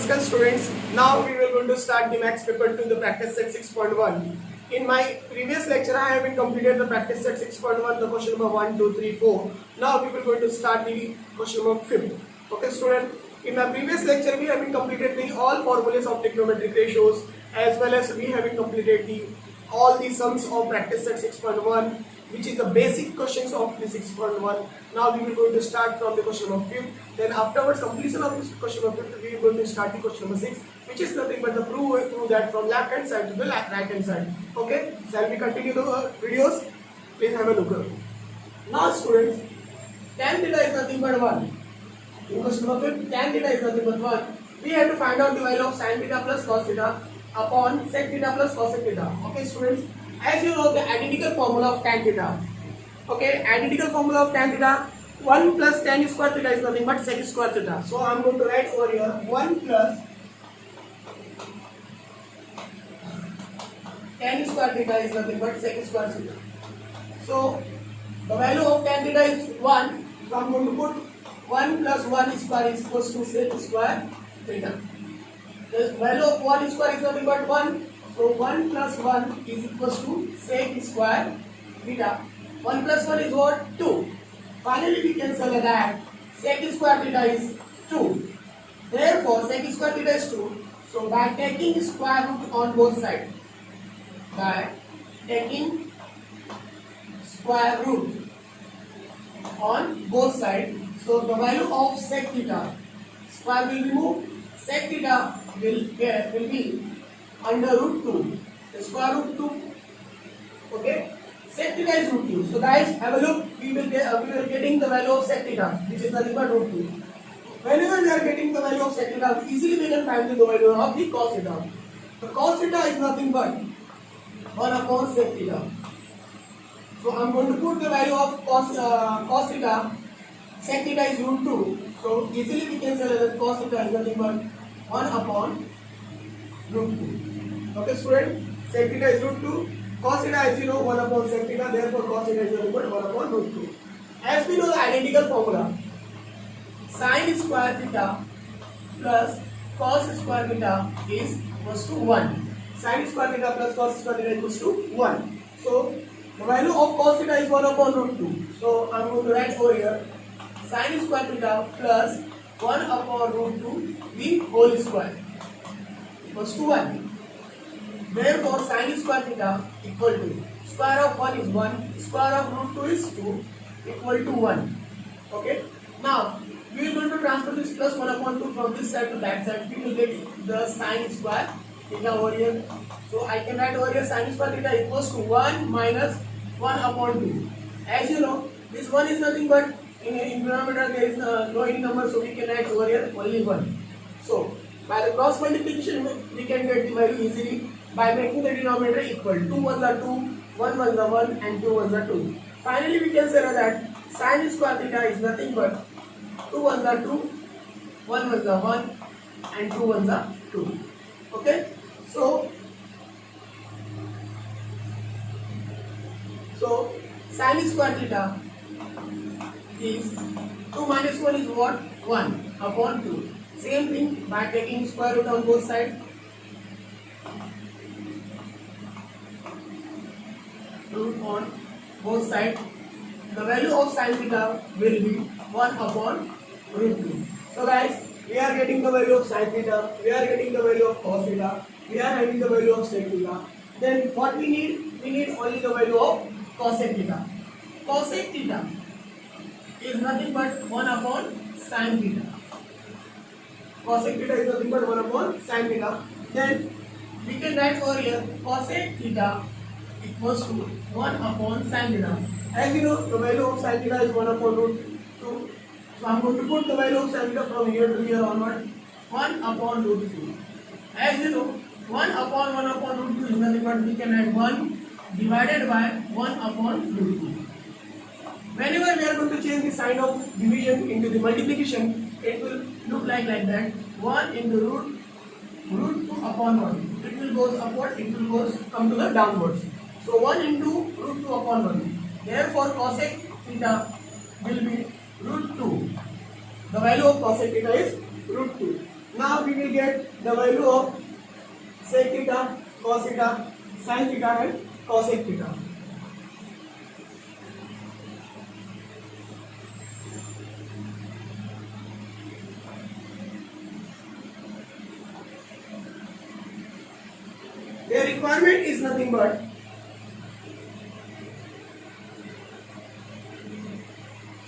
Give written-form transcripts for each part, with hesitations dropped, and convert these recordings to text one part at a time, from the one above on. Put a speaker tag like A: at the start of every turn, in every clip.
A: Namaskar students. Now we will going to start the maths paper 2, the practice set 6.1. In my previous lecture, I have been completed the practice set 6.1, the question number 1, 2, 3, 4. Now we will going to start the question number 5. Okay, student. In my previous lecture, we have been completed the all formulas of trigonometric ratios, as well as we have been completed the all the sums of practice set 6.1, which is the basic questions of the 6.1. Now we will going to start from the question number 5. Then afterwards completion of this question number 5, we are going to start the question number 6, which is nothing but the prove that from left hand side to the right hand side. Okay, shall we continue the videos? Please have a look. Now students, tan theta is nothing but 1. In question number 5, tan theta is nothing but 1. We have to find out the value of sin theta plus cos theta upon sec theta plus cosec theta. Okay students, as you know the identical formula of tan theta. Okay, identical formula of tan theta, 1 plus tan square theta is nothing but sec square theta. So I am going to write over here 1 plus tan square theta is nothing but sec square theta. So the value of tan theta is 1. So I am going to put 1 plus 1 square is equals to sec square theta. The value of 1 square is nothing but 1. So 1 plus 1 is equals to sec square theta. 1 plus 1 is what? 2. Finally we can say that sec square theta is 2. Therefore sec square theta is 2. So by taking square root on both sides, by taking square root on both sides, so the value of sec theta, square will be moved, sec theta will be under root 2, the square root 2. Okay, sec theta is root 2. So guys, have a look. We are getting the value of sec theta, which is nothing but root 2. Whenever we are getting the value of sec theta, easily we can find the value of the cos theta. The cos theta is nothing but 1 upon sec theta. So I am going to put the value of cos theta. Sec theta is root 2. So easily we can say that cos theta is nothing but 1 upon root 2. Okay student, sec theta is root 2. Cos theta is 1 upon sec theta. Therefore cos theta is nothing but 1 upon root 2. As we know the identical formula, sin square theta plus cos square theta is equals to 1. Sin square theta plus cos square theta is equals to 1. So the value of cos theta is 1 upon root 2. So I am going to write over here sin square theta plus 1 upon root 2 the whole square equals to 1. Therefore sin square theta equal to square of 1 is 1, square of root 2 is 2, equal to 1. Okay. Now we are going to transfer this plus 1 upon 2 from this side to that side. We will get the sin square theta over here. So I can write over here sin square theta equals to 1 minus 1 upon 2. As you know, this 1 is nothing but in denominator there is no any number, so we can write over here only 1. So by the cross multiplication we can get the value easily by making the denominator equal. 2 ones are 2, 1 ones are 1 and 2 ones are 2. Finally we can say that sin square theta is nothing but 2 ones are 2, 1 ones are 1 and 2 ones are 2. Okay. So sin square theta is 2 minus 1 is what? 1 upon 2. Same thing by taking square root on both sides. Root on both sides. The value of sin theta will be 1 upon root 2. So guys, we are getting the value of sin theta, we are getting the value of cos theta, we are having the value of sec theta. Then what we need? We need only the value of cosec theta. Cosec theta is nothing but 1 upon sin theta. Cosec theta is nothing but 1 upon sin theta. Then we can write over here cosec theta equals to 1 upon sin theta. As you know, the value of sin theta is 1 upon root 2. So I am going to put the value of sin theta from here to here onward, 1 upon root 2. As you know, 1 upon root 2 is nothing but we can add 1 divided by 1 upon root 2. Whenever we are going to change the sign of division into the multiplication, it will look like that. 1 into root 2 upon 1. It will go upward, it will come to the downwards. So 1 into root 2 upon 1. Therefore cosec theta will be root 2. The value of cosec theta is root 2. Now we will get the value of sec theta, cos theta, sin theta and cosec theta. Their requirement is nothing but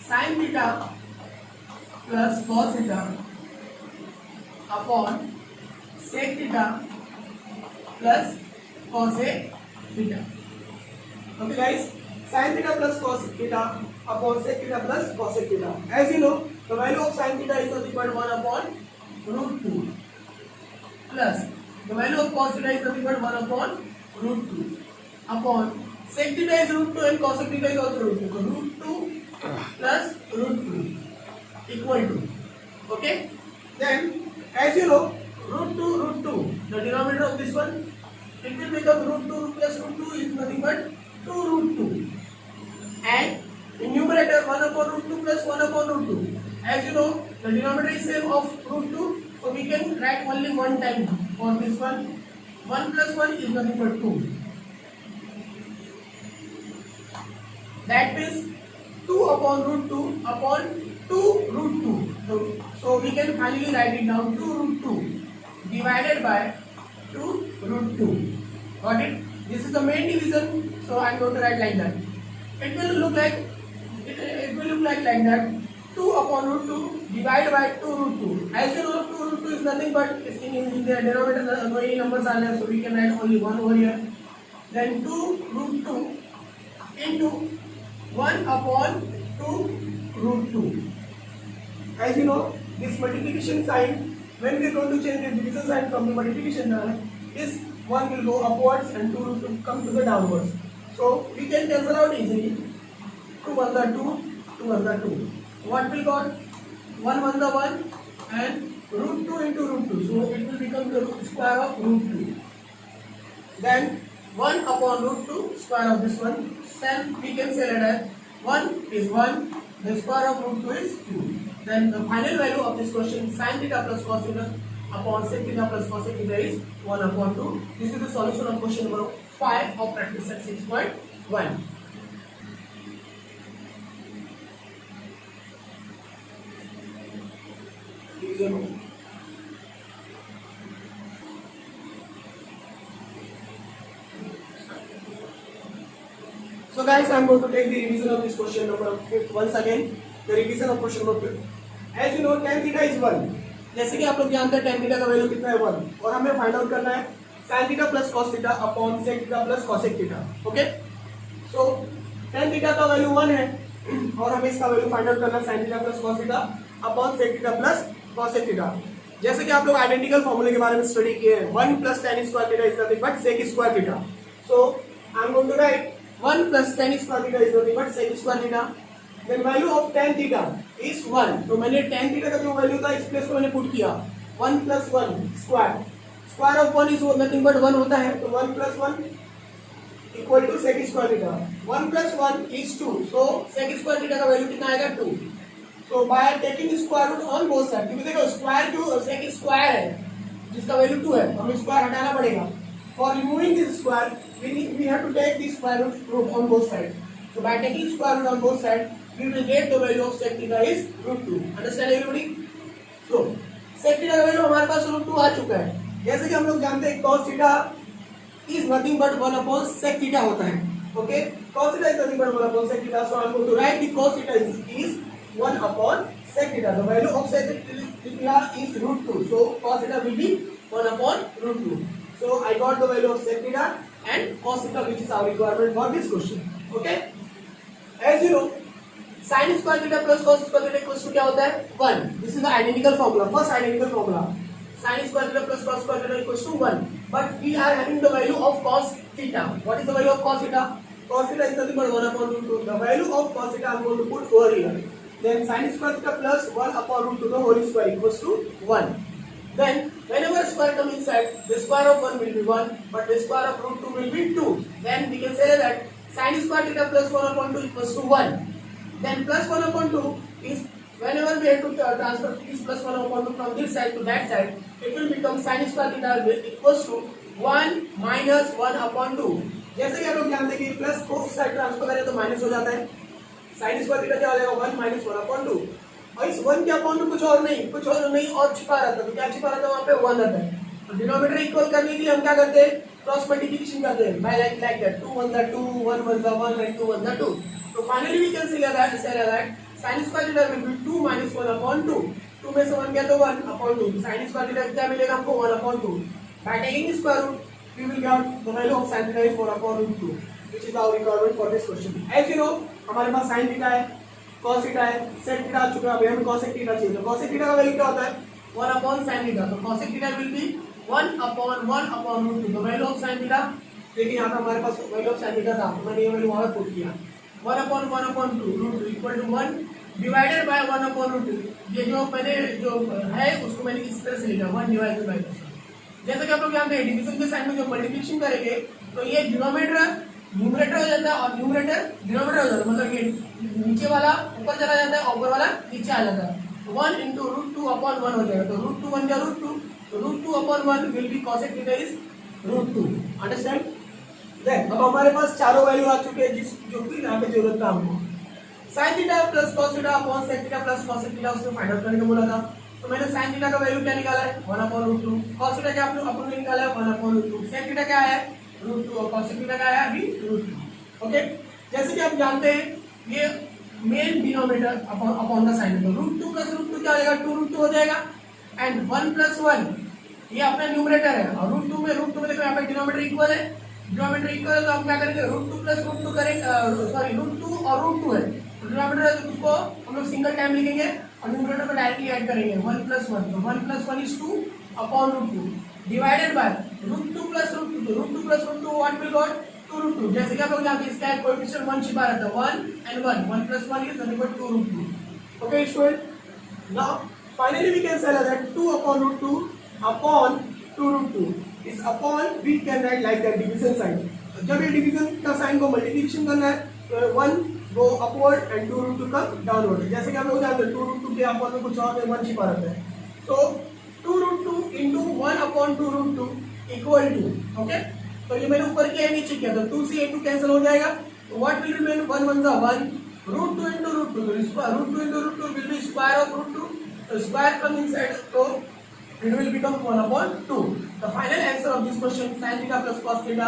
A: sin theta plus cos theta upon sec theta plus cosec theta. Okay guys, sin theta plus cos theta upon sec theta plus cosec theta. As you know, the value of sin theta is nothing but 1 upon root 2 plus the value of cos theta is nothing but 1 upon root 2 upon sec theta is root 2 and cosec theta is also root 2. So root 2 plus root 2 equal to, okay. Then as you know, root 2, the denominator of this one, it will become root 2 plus root 2 is nothing but 2 root 2. And in numerator 1 upon root 2 plus 1 upon root 2. As you know, the denominator is same of root 2. So we can write only one time for this one. 1 plus 1 is nothing but 2. That means 2 upon root 2 upon 2 root 2. So we can finally write it down 2 root 2 divided by 2 root 2. Got it? This is the main division. So I am going to write like that. It will look like like that. 2 upon root 2 divided by 2 root 2. As you know, 2 root 2 is nothing but in the denominator no any numbers are there, so we can write only 1 over here. Then 2 root 2 into 1 upon 2 root 2. As you know, this multiplication sign, when we are going to change the division sign from the multiplication sign, this 1 will go upwards and 2 root 2 come to the downwards. So we can cancel out easily. 2 1s are 2, 2 1s are 2. What will got? 1 1s are 1 and root 2 into root 2. So it will become the root square of root 2. Then 1 upon root 2 square of this one. Then we can say that 1 is 1, the square of root 2 is 2. Then the final value of this question, sin theta plus cos theta upon sec theta plus cosec theta is 1 upon 2. This is the solution of question number 5 of practice set 6.1. So guys, I am going to take the revision of this question number 5 once again. The revision of question number 5. As you know, tan theta is 1. जैसे कि आप लोग जानते हैं tan theta का value कितना है 1 और हमें फाइंड आउट करना है sin theta plus cos theta upon sec theta plus cosec theta. Okay, so tan theta का वैल्यू 1 है और हमें इसका वैल्यू फाइंड आउट करना है sin theta plus cos theta upon sec theta plus cosec theta. जैसे कि आप लोग आइडेंटिकल फॉर्मूले के बारे में स्टडी किए हैं, 1 plus tan square theta is nothing but sec square theta. So I am going to write 1 plus tan square theta is nothing but sec square theta. Then value of tan theta is 1. तो मैंने tan theta का जो value था इस place को मैंने put किया 1 plus 1 square. Square of 1 is nothing but 1 होता है, तो 1 plus 1 equal to sec square theta. 1 plus 1 is 2. So sec square theta का वैल्यू कितना आएगा 2. So by taking square root on both sides, क्योंकि देखो square क्यों sec square है जिसका वैल्यू 2 है, हमें square हटाना पड़ेगा. For removing this square, we have to take the square root on both sides. So by taking square root on both sides, we will get the value of sec theta is root 2. Understand everybody? So sec theta का value हमारे पास root 2 आ चुका है. जैसे कि हम लोग जानते हैं cos theta is nothing but 1 upon sec theta होता है. Okay, cos theta is nothing but 1 upon sec theta. So I am going to write the cos theta is 1 upon sec theta. The value of sec theta is root 2. So cos theta will be 1 upon root 2. So I got the value of sec theta and cos theta, which is our requirement for this question. Okay, as you know, sin square theta plus cos square theta equals to क्या होता है 1. This is the identical formula, first identical formula. Sin square theta plus cos square theta equals to 1. But we are having the value of cos theta. What is the value of cos theta? Cos theta is nothing but 1 upon root 2. The value of cos theta I am going to put over here. Then sin square theta plus 1 upon root 2 the whole square equals to 1. Then whenever square term inside, the square of 1 will be 1, but the square of root 2 will be 2. Then we can say that sin square theta plus 1 upon 2 equals to 1. Then plus 1 upon 2 is whenever we have to transfer this plus 1 upon 2 from this side to that side, it will become sin square theta equals to 1 minus 1 upon 2. जैसे कि आप लोग जानते हैं कि plus को उस side transfer करें तो माइनस हो जाता है, sin स्क्वायर थीटा क्या हो जाएगा 1 minus 1 upon 2. और इस 1 के अपॉन 2 कुछ और नहीं और छिपा रहता है, तो क्या छिपा रहता है वहाँ पे 1 रहता है. तो डिनोमिनेटर इक्वल करने के लिए हम क्या करते हैं, क्रॉस मल्टीप्लिकेशन करते हैं बाय लाइक दैट, 2 1 2 1 1 1 and 2 1 2. तो finally we can say that sin square theta will be 2 minus 1 upon 2. 2 में से 1 गया तो 1 upon 2. sin स्क्वायर थीटा क्या मिलेगा हमको 1 upon 2. By taking square root we will get the value of sin theta is 4 upon root 2, which is our requirement for this question. As you know हमारे पास sin theta है, cos theta है, sec theta आ चुका है, अभी हमें cosec theta चाहिए. तो cosec theta का वैल्यू क्या होता है 1 upon sin थीटा. तो cosec theta will be 1 upon root 2. तो वैल्यू ऑफ sin थीटा देखिए यहाँ पे हमारे पास वैल्यू ऑफ sin थीटा था, तो मैंने ये वैल्यू वहाँ पे पुट किया 1 upon 2 root 2 equal to 1 divided by 1 upon root 2. ये जो मैंने जो है उसको मैंने इस तरह से लिखा 1 डिवाइडेड बाय 2. जैसे कि आप लोग जानते हैं डिवीजन के साइड में जो मल्टीप्लिकेशन करेंगे तो ये डिनोमिनेटर न्यूमरेटर हो जाता है और न्यूमरेटर डिनोमिनेटर हो जाता है, मतलब ये नीचे वाला ऊपर चला जाता है और ऊपर वाला नीचे आ जाता है. 1 into root 2 upon 1 हो जाएगा. तो root 2 बन गया root 2, तो root 2 upon 1 will be cosec theta is root 2. Understand. Then अब हमारे पास चारों वैल्यू आ चुके हैं जो कि यहाँ पे जरूरत था हमको. sin theta plus cos theta upon sec theta plus cosec theta उसको फाइंड आउट करने को बोला था. तो मैंने sin थीटा का वैल्यू क्या निकाला है 1 upon root 2. cos थीटा क्या अपन ने निकाला है 1 upon root 2. sec थीटा क्या है root 2 और cosec थीटा क्या है अभी root 2. ओके. जैसे कि आप जानते हैं ये main denominator upon the sine, तो रूट 2 प्लस रूट 2 क्या हो जाएगा 2 रूट 2 हो जाएगा एंड 1 प्लस 1 ये अपना न्यूमरेटर है और रूट 2 में देखो यहाँ पे डिनोमिनेटर इक्वल है. डिनोमिनेटर इक्वल है तो हम क्या करेंगे रूट 2 प्लस रूट 2 करेंगे, सॉरी रूट 2 और रूट 2 है डिनोमिनेटर है तो उसको हम लोग सिंगल टाइम लिखेंगे और न्यूमरेटर में डायरेक्टली ऐड करेंगे 1 प्लस 1. तो 1 plus 1 is 2 upon root 2 divided by root 2 plus root 2. तो root 2 plus root 2 what will got 2 root 2. जैसे कि आप लोग जानते हैं इसका कोएफिशिएंट 1 छिपा रहता है 1 and 1. 1 plus 1 is nothing but 2 root 2. Okay student. Now finally we can say that 2 upon root 2 upon 2 root 2 is upon we can write like that division sign. जब ये डिवीजन का साइन को मल्टीप्लिकेशन करना है तो 1 go upward and 2 root 2 का downward. जैसे कि आप लोग जानते हैं 2 root 2 के अपॉन में कुछ और 1 छिपा रहता है. So 2 root 2 into 1 upon 2 root 2 equal to, okay. तो ये मैंने ऊपर किया नीचे किया तो 2 से 2 कैंसिल हो जाएगा. तो व्हाट विल रिमेन 1 1 जा 1 रूट 2 into रूट 2. तो square root 2 into root 2 will be square of root 2. तो स्क्वायर कम इनसाइड तो it will become 1 upon 2. The final answer of this question sin theta plus cos theta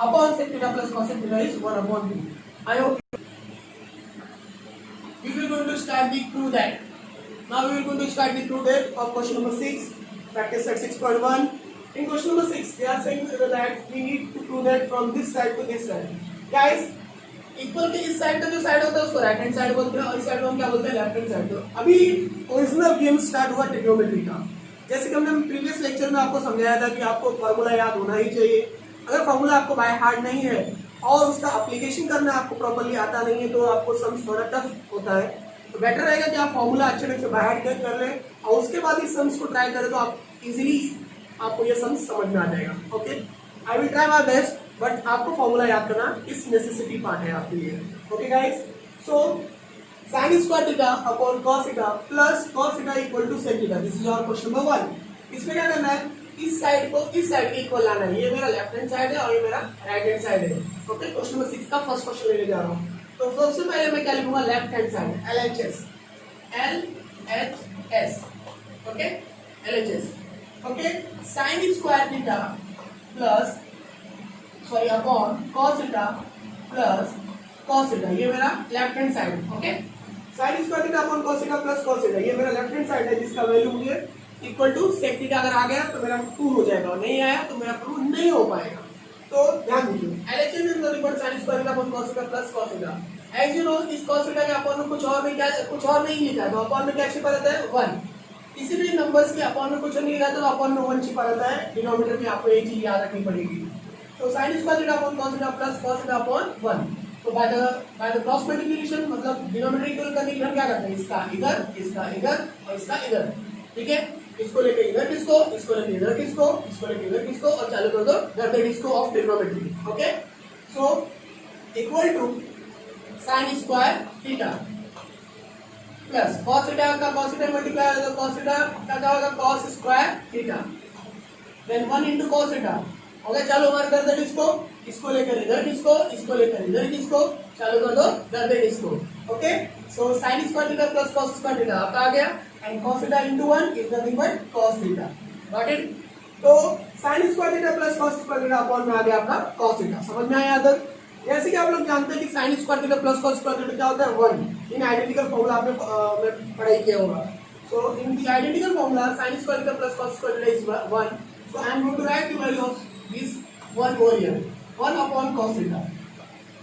A: upon sec theta plus cosec theta is 1 upon 2. I hope we will going to start the prove that. Now we will going to start the prove that of question number 6, practice set 6.1. In question number 6, they are saying that we need to prove that from this side to this side. Guys, equal के इस side का जो side होता है उसको right hand side बोलते हैं और इस साइड को हम क्या बोलते हैं लेफ्ट हैंड साइड. तो अभी ओरिजिनल गेम स्टार्ट हुआ ट्रिग्नोमेट्री का. जैसे कि हमने प्रीवियस लेक्चर में आपको समझाया था कि आपको फार्मूला याद होना ही चाहिए. अगर फार्मूला आपको बाय हार्ट नहीं है और उसका एप्लीकेशन करना आपको प्रॉपर्ली आता नहीं है तो आपको सम्स थोड़ा टफ होता है. तो बेटर रहेगा कि आप फार्मूला अच्छे ढंग से बाय हार्ट कर लें और उसके बाद इस सम्स को ट्राई करें तो आप इजीली आपको ये सम्स समझ में आ जाएगा. Okay, I will try my best but आपको फॉर्मूला याद करना इस नेसेसिटी पार्ट है आपके लिए. Okay guys, so sin square theta upon cos theta plus cos theta equal to sec theta. This is our question number 1. इसमें क्या करना है इस साइड को इस साइड के इक्वल लाना है. ये मेरा लेफ्ट हैंड साइड है और ये मेरा राइट हैंड साइड है. ओके, क्वेश्चन नंबर 6 का फर्स्ट क्वेश्चन लेने जा रहा हूँ. तो सबसे पहले मैं क्या लिखूंगा left hand side LHS. Okay, LHS. Okay, sin square theta plus sorry upon cos theta plus cos theta. ये मेरा left hand side. Okay, sin square theta upon cos theta plus cos theta ये मेरा left hand side है जिसका value मुझे equal to sec theta अगर आ गया तो मेरा प्रूव हो जाएगा और नहीं आया तो मेरा प्रूव नहीं हो पाएगा. तो ध्यान दीजिए LHS is nothing but sin square theta upon cos theta plus cos theta. As you know इस cos थीटा के अपॉन में कुछ और नहीं लिखा है तो अपॉन में क्या छिपा रहता है 1. किसी भी नंबर्स के अपॉन में कुछ नहीं रहता तो अपॉन में 1 छिपा रहता है. डिनोमिनेटर में आपको एक चीज याद रखनी पड़ेगी. तो sin square theta upon cos theta plus cos theta upon 1. तो बाय द क्रॉस मल्टीप्लिकेशन मतलब डिनोमिनेटर इक्वल करने के लिए हम क्या करते हैं इसका इधर और इसका इधर. ठीक है, इसको लेके इधर किसको, इसको लेके इधर किसको, इसको लेके इधर किसको और चालू कर दो the disco of trigonometry. Okay, so equal to sin square theta plus cos theta का cos थीटा मल्टीप्लाई होगा cos थीटा का क्या होगा cos square theta, then 1 into cos theta. Okay चालू मार कर दो इसको लेकर इधर इसको लेकर इधर किसको चालू कर दो कर दे इसको। Okay so sin square theta plus cos square theta आपका आ गया and cos theta into 1 is nothing but cos theta. Got it? तो sin square theta plus cos square theta upon में आ गया आपका cos थीटा। समझ में आया अदर? जैसे कि आप लोग जानते हैं कि sin square theta plus cos square theta क्या होता है 1 इन आइडेंटिकल फॉर्मूला आपने पढ़ाई किया होगा। So in the identical formula sin square theta plus cos square theta is 1, so I am going to write the value of this 1 over here, 1 upon cos theta.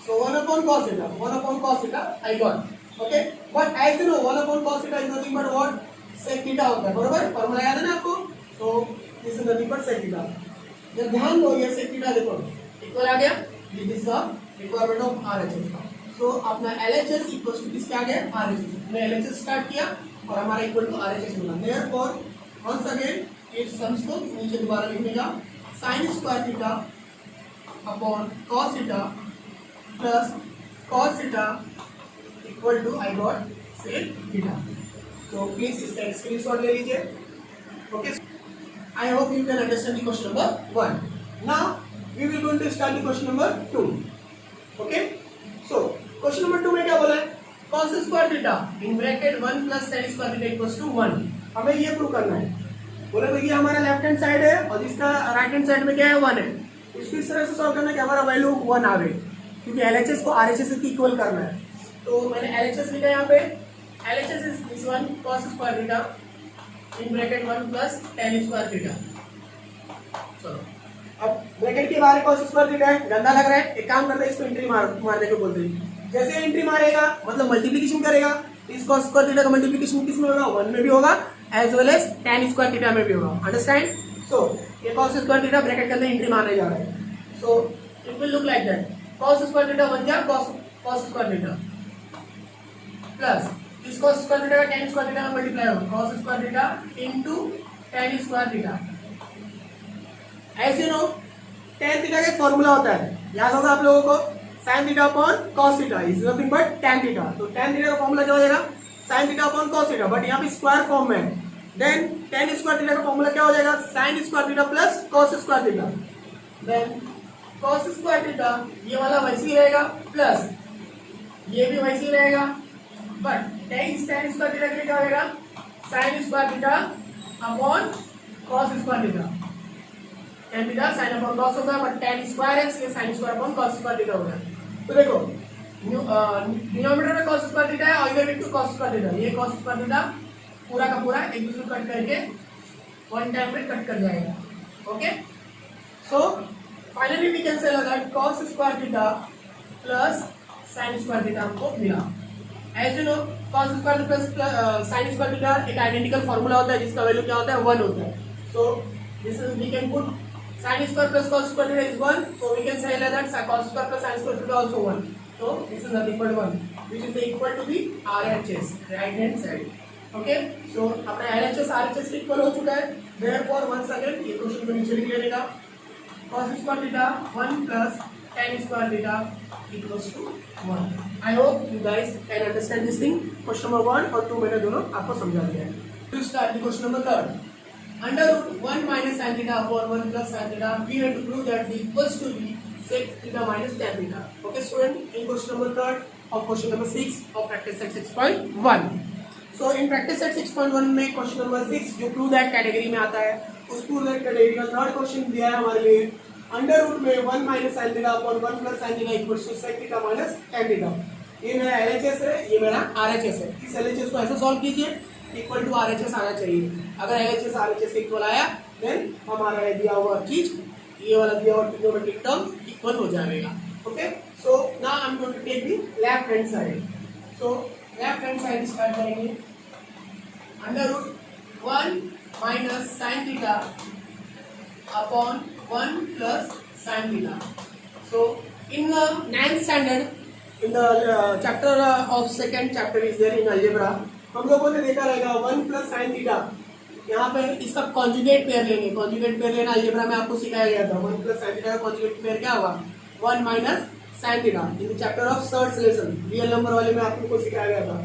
A: So 1 upon cos theta, 1 upon cos theta I got. Okay, but as you know 1 upon cos theta is nothing but what? sec theta होता है, बरोबर? Formula याद है ना आपको? So this is nothing but sec theta. जब ध्यान दो ये sec theta देखो इक्वल आ गया, this is the requirement of RHS का। So अपना LHS equals to किसके आ गया? RHS। हमने LHS स्टार्ट किया और हमारा इक्वल टू RHS मिला। Therefore once again इस सम्स को नीचे दोबारा लिखने का sin square theta upon cos theta plus cos theta equal to I got sec theta. तो प्लीज इसका स्क्रीनशॉट ले लीजिए। Okay I hope you can understand the question number 1। Now we will going to start the question number 2। Okay so question number 2 में क्या बोला है? cos square theta in bracket 1 plus sin square theta equals to 1। हमें ये prove करना है। बोले भैया हमारा लेफ्ट हैंड साइड है और इसका राइट हैंड साइड में क्या है 1 है। इसको इस तरह से सॉल्व करना है कि हमारा वैल्यू 1 आ गई, क्योंकि एलएचएस को आरएचएस से इक्वल करना है। तो मैंने एलएचएस लिखा यहाँ पे, LHS is this one cos square theta in bracket 1 plus tan square theta. चलो अब ब्रैकेट के बाहर cos स्क्वायर थीटा है, गंदा लग रहा है, एक काम करते हैं इसको एंट्री मारने को बोलते हैं। जैसे एंट्री मारेगा मतलब मल्टीप्लिकेशन करेगा, इस cos स्क्वायर थीटा का मल्टीप्लिकेशन किस में होगा? 1 में भी होगा as well as tan square theta में भी होगा। अंडरस्टैंड? सो ये cos स्क्वायर थीटा ब्रैकेट के अंदर एंट्री मारने जा रहा है। So it will look like that, cos square theta बन जाए cos स्क्वायर थीटा प्लस इस cos स्क्वायर थीटा का tan स्क्वायर थीटा में मल्टीप्लाई होगा cos square theta into tan square theta. As you know tan theta का एक formula होता है, याद होगा आप लोगों को, sin theta upon cos theta is nothing but tan theta. तो tan थीटा का फॉर्मूला क्या हो जाएगा? sin theta upon cos theta, but यहाँ पे स्क्वायर फॉर्म में है। देन tan स्क्वायर थीटा का फॉर्मूला क्या हो जाएगा? sin square theta plus cos square theta. Then cos square theta ये वाला वैसे ही रहेगा प्लस ये भी वैसे ही रहेगा, बट tan स्क्वायर थीटा के लिए क्या हो जाएगा? sin square theta upon cos square theta. tan theta sin upon cos होगा, बट tan स्क्वायर है इसलिए sin square upon cos square theta होगा। तो देखो डिनोमिनेटर में cos स्क्वायर थीटा है और इधर भी cos स्क्वायर थीटा, ये cos स्क्वायर थीटा पूरा का पूरा एक दूसरे कट करके वन टाइम में कट कर जाएगा। Okay so finally we can say that cos square theta plus sin square theta हमको मिला। As you know cos square plus sin square theta एक आइडेंटिकल फॉर्मूला होता है जिसका वैल्यू क्या होता है? 1 होता है। So this is we can put sin square plus cos square theta is 1, so we can say that cos square plus sin square theta also 1. So this is nothing but 1, which is equal to the RHS, right hand side. Okay, so अपना LHS RHS equal हो चुका है। Therefore once again ये question को नीचे लिख लेने का, cos square theta 1 plus tan square theta equals to 1. I hope you guys can understand this thing. Question number 1 और 2 मैंने दोनों आपको समझा दिया है। To start the question number 3. Under root 1 minus sin theta upon 1 plus sin theta, we have to prove that the equals to be sec theta minus tan theta. Okay, student, in question number 3 of question number 6 of practice set 6.1. So in practice set 6.1 में question number 6 जो prove that category में आता है, उस prove that category का third question दिया है हमारे लिए। अंडर रूट में 1 minus sin theta upon 1 plus sin theta equals to sec theta minus tan theta. ये मेरा LHS है, ये मेरा RHS है। इस LHS को ऐसे सॉल्व कीजिए, इक्वल टू RHS आना चाहिए। अगर LHS RHS इक्वल आया देन हमारा दिया हुआ चीज ये वाला दिया हुआ ट्रिग्नोमेट्रिक टर्म इक्वल हो जाएगा। Okay, so now I am going to take the left hand side. So left hand side start करेंगे। Under root 1 minus sin theta upon 1 plus sin theta. So in the 9th standard, in the chapter of second chapter is there in algebra, हम लोगों ने देखा रहेगा 1 plus sin theta, यहाँ पे इसका conjugate pair लेंगे। कॉन्जुगेट पेयर लेना अलजेब्रा में आपको सिखाया गया था। 1 plus sin theta का कॉन्जुगेट पेयर क्या होगा? 1 minus sin theta in the chapter of surds lesson, real number वाले में आपको सिखाया गया था।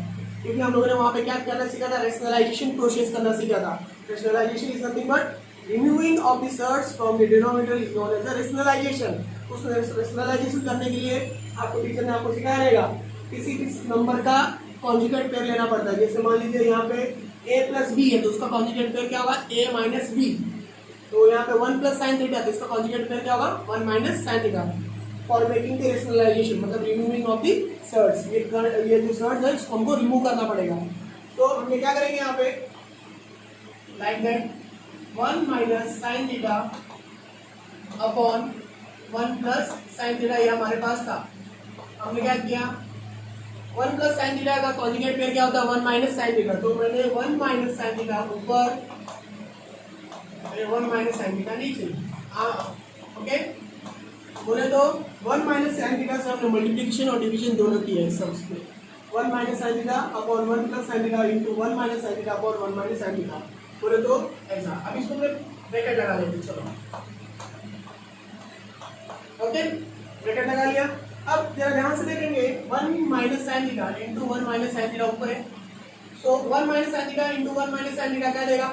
A: क्योंकि हम लोगों ने वहाँ पे क्या करना सीखा था, रेशनलाइजेशन प्रोसेस करना सीखा था. Rationalisation is nothing but removing of the surds from the denominator is known as the rationalisation. उस रेशनलाइजेशन करने के लिए आपको टीचर ने आपको सिखाया रहेगा किसी भी नंबर का कॉन्जुगेट पेयर लेना पड़ता है. जैसे मान लीजिए यहाँ पे a प्लस बी है तो उसका कॉन्जुगेट पेयर क्या होगा, a माइनस बी. तो यहाँ पे 1 प्लस साइन थीटा तो इसका कॉन्जुगेट पेयर क्या होगा, 1 minus sine theta. For making the rationalisation मतलब रिमूविंग ऑफ द सर्ट्स, ये जो सर्ट्स है इसको हमको रिमूव करना पड़ेगा. तो हम क्या करेंगे यहाँ पे, like that 1 minus sine theta upon 1 plus sine theta, ये हमारे पास था. हमने क्या किया, 1 प्लस साइन थीटा का कॉन्जुगेट पेयर क्या होता है, 1 माइनस साइन थीटा. तो मैंने 1 माइनस साइन थीटा ऊपर, 1 माइनस साइन थीटा नीचे. ओके, बोले तो 1 माइनस साइन थीटा से हमने मल्टीप्लिकेशन और डिवीजन दोनों किया है सबसे. 1 minus sine theta upon 1 plus sine theta into 1 minus sine theta upon 1 minus sine theta. बोले तो ऐसा. अब इसको ब्रैकेट लगा लेते, चलो. ओके, ब्रैकेट लगा लिया. अब जरा ध्यान से देखेंगे, 1 minus sine theta into 1 minus sine theta ऊपर है. सो 1 minus sine theta into 1 minus sine theta क्या देगा,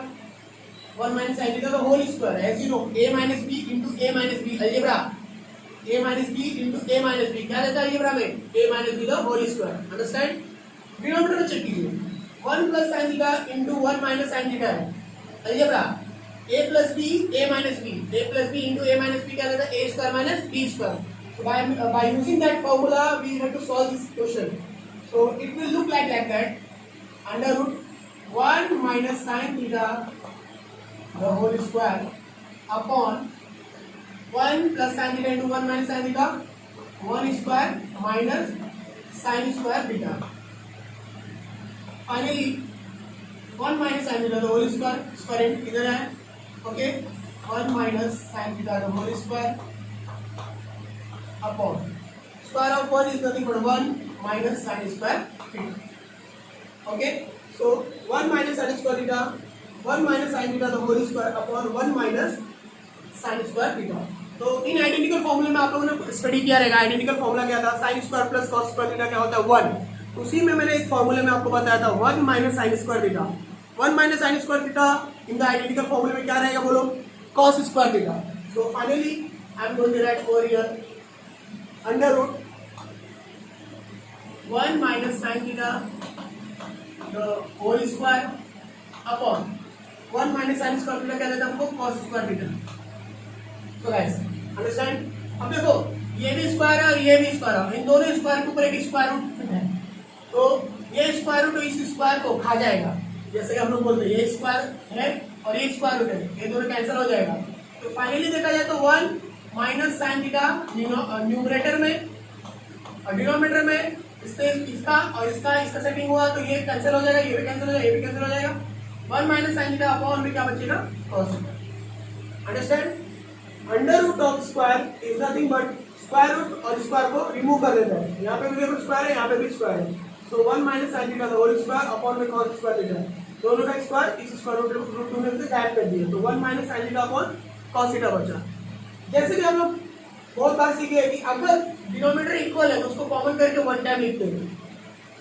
A: 1 माइनस साइन थीटा का होल स्क्वायर है. As you know a minus b into a minus b algebra, a minus b into a minus b क्या देता है algebra में, a minus b का whole square. Understand. Denominator में check कीजिए, 1 plus sine theta into 1 minus sine theta है algebra. a plus b a minus b, a plus b into a minus b क्या देता है, a square minus b square. So by using that formula we have to solve this question. So it will look like that, under root 1 minus sin theta the whole square upon 1 plus sin theta into 1 minus sin theta 1 square minus sin square theta. Finally 1 minus sin theta the whole square, square इधर है. Okay, 1 minus sin theta the whole square upon square of 1 is nothing but 1 minus sin square theta. Okay, so 1 minus sin square theta, 1 minus sin theta the whole square upon 1 minus sin square theta. तो इन identical फॉर्मूले में आप लोगों ने study किया रहेगा. Identical formula क्या था, sin square plus cos square theta क्या होता है 1. उसी में मैंने एक फॉर्मूले में आपको बताया था 1 minus sin square theta. 1 minus sin square theta in the identical फॉर्मूले में क्या रहेगा बोलो, cos square theta. So finally I am going to write over here under root 1 minus sin theta the whole square upon 1 minus sin square theta क्या देता है हमको, cos square theta. So guys understand. अब देखो ये भी square है और ये भी स्क्वायर है, इन दोनों स्क्वायर के ऊपर एक स्क्वायर रूट फिट है. तो ये स्क्वायर रूट इस स्क्वायर को खा जाएगा. जैसे हम लोग बोलते हैं ये स्क्वायर है और ये स्क्वायर रूट है, ये दोनों कैंसिल हो जाएगा. तो फाइनली देखा जाए तो 1 माइनस साइन थीटा न्यूमरेटर में और डिनोमिनेटर में इसका और इसका सेटिंग हुआ तो ये कैंसिल हो जाएगा, ये भी कैंसिल हो जाएगा, ये भी कैंसिल हो जाएगा. 1 माइनस साइन थीटा अपॉन में क्या बचेगा, cos theta. Understand. Under root of square is nothing but square root और स्क्वायर को रिमूव कर देता है. यहाँ पे भी देखो स्क्वायर है, यहाँ पे भी स्क्वायर है. सो 1 minus sine theta the whole square upon में cos स्क्वायर थीटा. दोनों का स्क्वायर इस स्क्वायर रूट में से गायब कर दिया. तो 1 minus sine theta upon cos theta बचा. जैसे कि हम लोग बहुत बार सीखे कि अगर डिनोमिनेटर इक्वल है तो उसको कॉमन करके 1 टाइम लिखते हैं.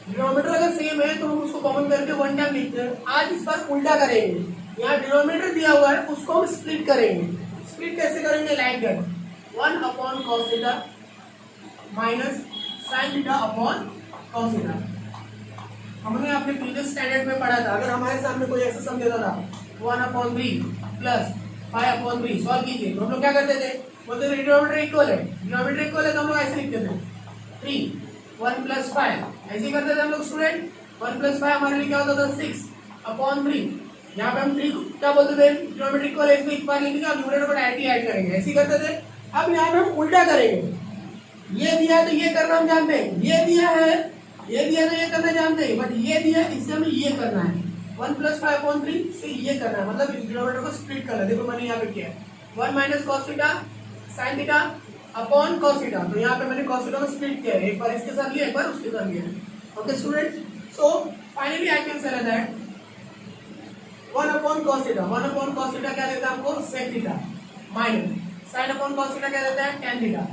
A: डिनोमिनेटर अगर सेम है तो हम उसको कॉमन करके 1 टाइम लिखते हैं. आज इस बार उल्टा करेंगे. यहाँ डिनोमिनेटर दिया हुआ है उसको हम स्प्लिट करेंगे. स्प्लिट कैसे करेंगे, like that 1 upon cos theta minus sin theta upon cos theta. हमने अपने प्रीवियस स्टैंडर्ड में पढ़ा था. अगर हमारे सामने कोई ऐसा सम देता था 1 अपॉन 3 प्लस 5 अपॉन 3 सॉल्व कीजिए तो हम लोग क्या करते थे, बोलते थे डिनोमिनेटर इक्वल है. डिनोमिनेटर इक्वल है तो हम लोग ऐसे लिखते थे 3 1 प्लस 5 ऐसे ही करते थे हम लोग स्टूडेंट. 1 प्लस 5 हमारे लिए क्या होता था 6 अपॉन 3. यहाँ पे हम 3 क्या बोलते थे, डिनोमिनेटर इक्वल है इसमें एक बार लिखेंगे और न्यूमरेटर को डायरेक्टली ऐड करेंगे. ऐसे ही करते थे. अब यहाँ पे हम उल्टा करेंगे. ये दिया है तो ये करना हम जानते हैं, ये दिया है तो ये करना जानते हैं, बट ये दिया है इससे हमें ये करना है. 1 प्लस 5 अपॉन 3 से ये करना है, मतलब डिनोमिनेटर को स्प्लिट करना है. देखो मैंने यहाँ पे किया है 1 minus cos theta sin theta upon cos theta. तो यहाँ पे मैंने cos थीटा को स्प्लिट किया है, एक बार इसके साथ लिया एक बार उसके साथ लिया. Okay student. So finally I can say that 1 upon cos theta, 1 upon cos theta क्या देता है हमको, sec theta minus sin upon cos theta क्या देता है, tan थीटा.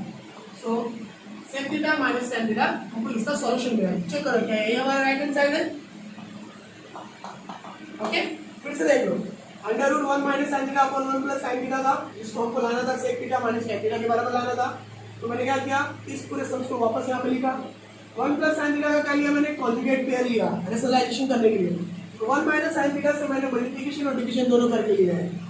A: सो sec theta minus tan theta हमको इसका सॉल्यूशन मिला. चेक करो क्या है, ये हमारा राइट हैंड साइड है ओके, फिर से देख लो, under root 1 minus sine theta upon 1 plus sine theta था, इसको हमको लाना था sec theta minus tan theta के बराबर लाना था, तो मैंने क्या किया, इस पूरे सम्स को वापस यहाँ पे लिखा, 1 प्लस साइन थीटा का क्या लिया मैंने, कॉन्जुगेट पेयर लिया रेशनलाइजेशन करने के लिए, तो 1 माइनस साइन थीटा से मैंने मल्टीप्लिकेशन और डिवीजन दोनों करके लिया है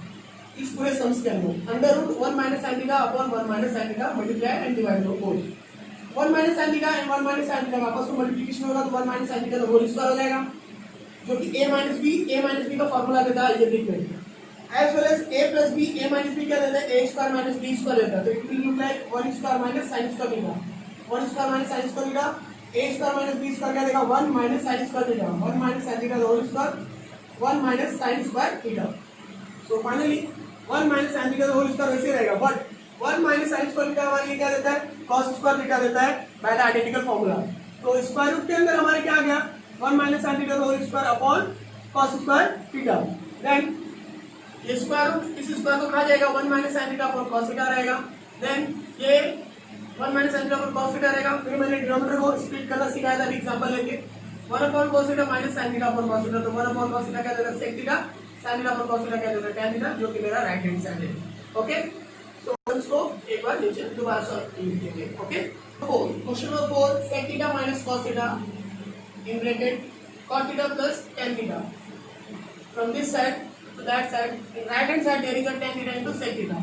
A: इस पूरे सम्स के अंदर, under root 1 minus sine theta upon 1 minus sine theta multiply and divide by 4, 1 minus sine theta and 1 minus sine theta का आपस में मल्टीप्लिकेशन होगा तो 1 माइनस साइन थीटा का होल स्क्वायर हो जाएगा, जो कि a माइनस बी का फॉर्मूला देता है अलजेब्रिक में, as well as a plus b, a minus b क्या देता है, a square minus b square देता है, तो it will look like 1 square minus sin square theta, 1 square minus sin square theta, a square minus b square क्या देगा, 1 minus sin square theta, 1 minus sin theta the whole square, 1 minus sin square theta, so finally 1 minus sin theta the whole square वैसे रहेगा, but 1 minus sin square theta हमारे लिए क्या देता है, cos square theta देता है by the identical formula, तो स्क्वायर रूट के अंदर हमारे क्या आ गया, 1 minus sin theta the whole square upon cos square theta, then ये स्क्वायर रूट इस स्क्वायर को कहा जाएगा 1 minus sine theta upon cos theta रहेगा, देन ये 1 minus sine theta upon cos theta रहेगा, फिर मैंने डिनोमिनेटर को स्प्लिट करना सिखाया था एग्जांपल लेके, 1 upon cos theta minus sine theta upon cos theta, तो 1 अपॉन cos थीटा क्या देगा sec theta, sign theta upon cos theta क्या देगा tan थीटा, जो कि मेरा राइट हैंड साइड है, ओके, सो इसको एक बार नीचे दोबारा सॉल्व कीजिए, okay, 4 question number 4 sec theta minus cos theta in bracket cot theta plus tan theta, from this side to that side, in right hand side there is a tan theta into sec theta,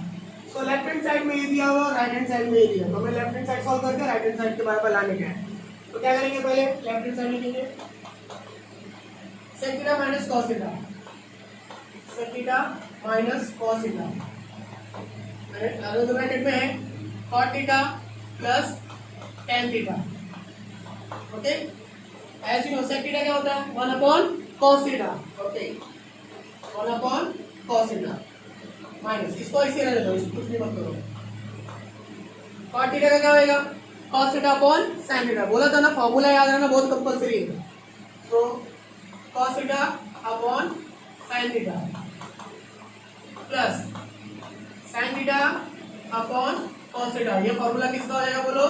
A: so left hand side में ये दिया हुआ, right hand side में ये दिया, तो मैं left hand side solve करके right hand side के बराबर लाने का है, तो क्या करेंगे, पहले left hand side लिखेंगे sec theta minus cos theta, sec theta minus cos theta, अरे अगर ब्रैकेट में है cot theta plus tan theta, okay, as you know sec theta क्या होता है, 1 upon cos theta, okay, 1 upon cos theta minus, इसको इसी रहने दो, इसको कुछ नहीं मत करो, cot थीटा का क्या होएगा, cos theta upon sin theta, बोला था ना फॉर्मूला याद रखना बहुत कंपलसरी है, तो cos theta upon sin theta plus sin theta upon cos theta, ये फॉर्मूला किसका हो जाएगा बोलो,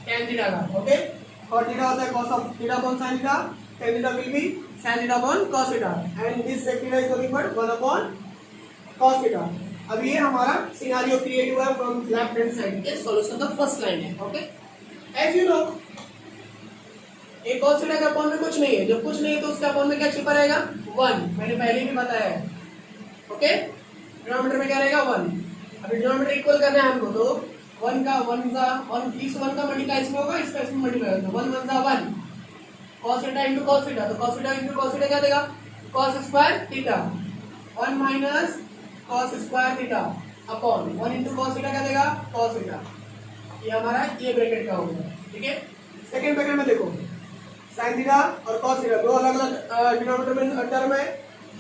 A: tan थीटा का, ओके, cot थीटा होता है cos of theta upon sin theta, tan theta will B sin theta upon cos theta and this sec theta is nothing but 1 upon cos theta, अब ये हमारा सिनेरियो क्रिएट हुआ है from left hand side के solution का first line है, okay, as you no एक cos theta के अपॉन में कुछ नहीं है, जब कुछ नहीं है तो उसके अपॉन में क्या छिपा रहेगा, 1, मैंने पहले भी बताया है, ओके, डिनोमिनेटर में क्या रहेगा 1, अभी डिनोमिनेटर इक्वल करना है हमको, तो 1 का 1 इस 1 का मल्टीप्लाई इसमें होगा, इसका इसमें मल्टीप्लाई होगा, 1 1 जा 1, cos theta into cos theta, तो cos theta into cos theta क्या देगा, cos square theta, 1 minus cos square theta upon 1 into cos theta क्या देगा, cos थीटा, ये हमारा ये ब्रैकेट का हो गया, ठीक है, सेकंड ब्रैकेट में देखो sin थीटा और cos थीटा दो अलग अलग डिनोमिनेटर में टर्म है,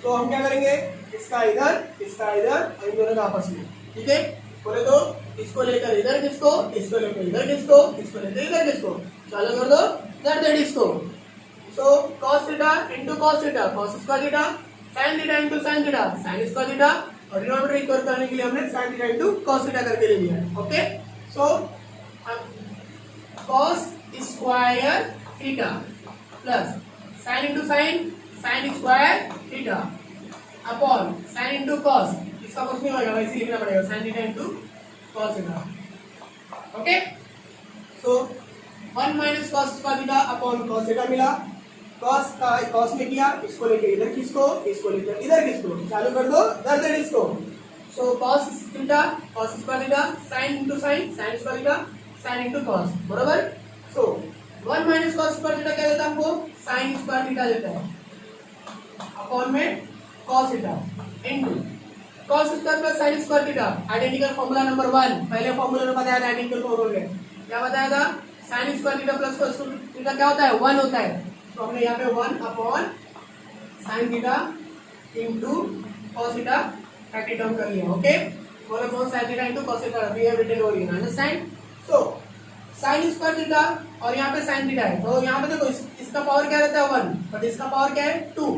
A: तो हम क्या करेंगे, इसका इधर और इन दोनों का आपस में, ठीक है, बोले तो इसको लेकर इधर किसको, इसको लेकर इधर किसको, इसको लेकर इधर किसको, चालू कर दो इधर इसको, so cos theta into cos theta, cos square theta, sin theta into sin theta, sin square theta, और डिनोमिनेटर इक्वल करने के लिए हमने sin theta into cos theta करके ले लिया है, okay, so cos square theta plus sin into sin, sin square theta upon sin into cos, इसका कुछ नहीं होगा, वैसे लिखना पड़ेगा sin theta into cos theta, okay, so 1 minus cos square theta upon cos theta मिला, cos में किया, इसको लेके इधर किसको, इसको लेकर इधर किसको, चालू कर दो इधर इसको, सो cos theta cos square theta, sin into sin, sin square theta, sin into cos, बराबर, सो 1 माइनस cos स्क्वायर थीटा क्या देता है हमको, sin स्क्वायर थीटा देता है, अपॉन में cos theta into cos square plus sin square theta, identical formula number 1, पहले formula में बताया था आइडेंटिकल फॉर्मूला में, क्या बताया था, sin square theta plus cos theta क्या होता है, 1 होता है, तो हमने यहाँ पे 1 upon sine theta into cos theta practice term कर लिया, okay, 1 upon sine theta into cos theta, we have written over here, understand, so sine square theta और यहाँ पे साइन थीटा है, तो यहाँ पे देखो इसका पावर क्या रहता है 1, बट इसका पावर क्या है 2,